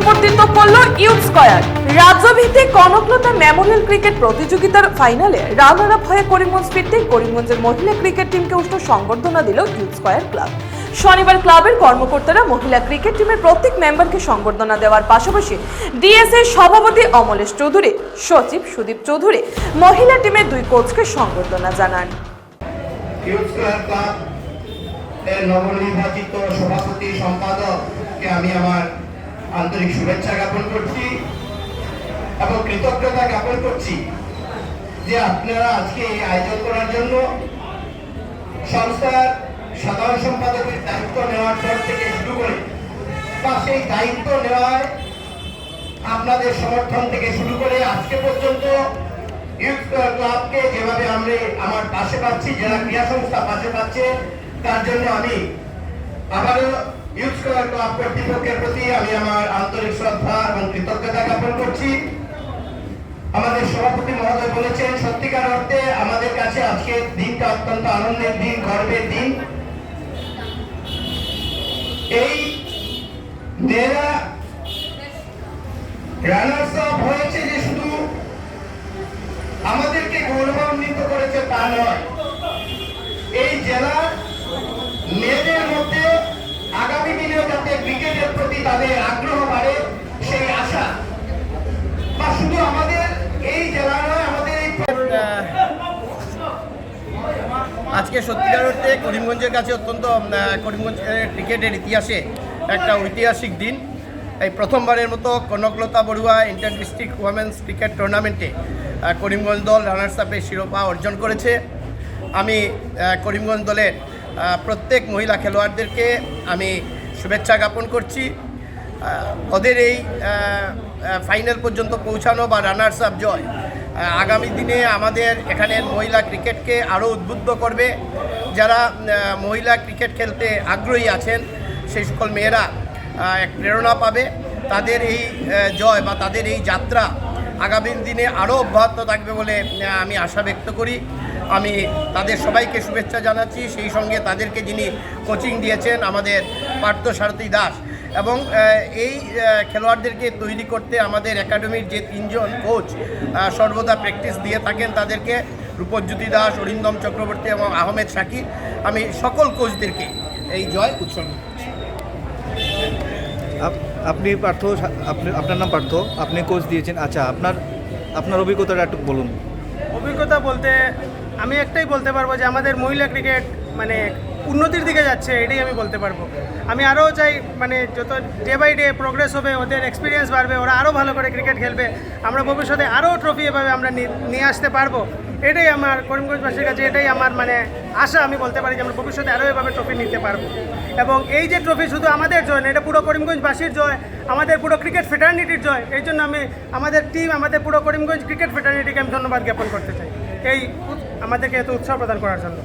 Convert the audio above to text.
সমর্থিত করল youth square. রাজ্যভিত্তিক কনকলতা মেমোরিয়াল ক্রিকেট প্রতিযোগিতার ফাইনালে রানার আপ হয়ে করিমগঞ্জ ফিরতে করিমগঞ্জের মহিলা ক্রিকেট টিমকে উষ্ণ সংবর্ধনা দিল ইউথ স্কয়ার ক্লাব। শনিবার ক্লাবের কর্মকর্তারা মহিলা ক্রিকেট টিমের প্রত্যেক মেম্বারকে সংবর্ধনা দেওয়ার পাশাপাশি ডিএসএ সভাপতি অমলেশ চৌধুরী, সচিব সুদীপ চৌধুরী, মহিলা টিমের দুই কোচকে সংবর্ধনা জানান। ইউথ স্কয়ার ক্লাব এর নবনির্বাচিত সভাপতি সম্পাদককে আমি আমার আন্তরিক শুভেচ্ছা জ্ঞাপন করছি এবং কৃতজ্ঞতা জ্ঞাপন করছি যে আপনারা আজকে এই আয়োজন করার জন্য সংস্থার সাধারণ সম্পাদকের দায়িত্ব নেওয়ার পর থেকে শুরু করে বা সেই দায়িত্ব নেওয়ায় আপনাদের সমর্থন থেকে শুরু করে আজকে পর্যন্ত ইউথ ক্লাবকে যেভাবে আমরা আমার পাশে পাচ্ছি, জেলা ক্রীড়া সংস্থা পাশে পাচ্ছে, তার জন্য আমি আবারও ইউথ ক্লাব কর্তৃপক্ষের প্রতি আমি আমার আন্তরিক শ্রদ্ধা এবং কৃতজ্ঞতা জ্ঞাপন করছি। আমাদের সভাপতি মহোদয় বলেছেন, সত্যিকার অর্থে আমাদের কাছে আজকে দিনটা অত্যন্ত আনন্দের দিন, গর্বের দিন। এই মেয়েরা রানার্স আপ হয়েছে যে শুধু আমাদেরকে গৌরবান্বিত করেছে তা নয়, এই জেলার মেয়েদের মধ্যে আগামী দিনেও যাতে ক্রিকেটের প্রতি তাদের আগ্রহ বাড়ে সেই আশা, বা শুধু আমাদের এই জেলা নয়, আমাদের এই আজকে সত্যিকার অর্থে করিমগঞ্জের কাছে অত্যন্ত করিমগঞ্জ ক্রিকেটের ইতিহাসে একটা ঐতিহাসিক দিন। এই প্রথমবারের মতো Kanaklata Barua inter district women's cricket টুর্নামেন্টে করিমগঞ্জ দল রানার্স আপের শিরোপা অর্জন করেছে। আমি করিমগঞ্জ দলের প্রত্যেক মহিলা খেলোয়াড়দেরকে আমি শুভেচ্ছা জ্ঞাপন করছি। ওদের এই ফাইনাল পর্যন্ত পৌঁছানো বা রানার্স আপ জয় আগামী দিনে আমাদের এখানের মহিলা ক্রিকেটকে আরও উদ্বুদ্ধ করবে। যারা মহিলা ক্রিকেট খেলতে আগ্রহী আছেন সেই সকল মেয়েরা এক প্রেরণা পাবে। তাদের এই জয় বা তাদের এই যাত্রা আগামী দিনে আরও অব্যাহত থাকবে বলে আমি আশা ব্যক্ত করি। আমি তাদের সবাইকে শুভেচ্ছা জানাচ্ছি, সেই সঙ্গে তাদেরকে যিনি কোচিং দিয়েছেন আমাদের পার্থসারথী দাস, এবং এই খেলোয়াড়দেরকে তৈরি করতে আমাদের একাডেমির যে তিনজন কোচ সর্বদা প্র্যাকটিস দিয়ে থাকেন, তাদেরকে রূপজ্যোতি দাস, অরিন্দম চক্রবর্তী এবং আহমেদ শাকির, আমি সকল কোচদেরকে এই জয় উৎসর্গ করছি। আপনি পার্থ, আপনার নাম পার্থ, আপনি কোচ দিয়েছেন। আচ্ছা, আপনার অভিজ্ঞতাটা একটু বলুন। অভিজ্ঞতা বলতে আমি একটাই বলতে পারবো যে আমাদের মহিলা ক্রিকেট মানে উন্নতির দিকে যাচ্ছে, এটাই আমি বলতে পারবো। আমি আরও চাই মানে যত ডে বাই ডে প্রোগ্রেস হবে, ওদের এক্সপিরিয়েন্স বাড়বে, ওরা আরও ভালো করে ক্রিকেট খেলবে, আমরা ভবিষ্যতে আরও ট্রফি এভাবে আমরা নিয়ে আসতে পারবো। এটাই আমার করিমগঞ্জবাসীর কাছে এটাই আমার মানে আশা। আমি বলতে পারি যে আমরা ভবিষ্যতে আরও এভাবে ট্রফি নিতে পারবো। এবং এই যে ট্রফি শুধু আমাদের জয় না, এটা পুরো করিমগঞ্জবাসীর জয়, আমাদের পুরো ক্রিকেট ফ্রেটার্নিটির জয়। এই জন্য আমি আমাদের টিম, আমাদের পুরো করিমগঞ্জ ক্রিকেট ফ্রেটার্নিটিকে আমি ধন্যবাদ জ্ঞাপন করতে চাই এই আমাদেরকে এত উৎসাহ প্রদান করার জন্য।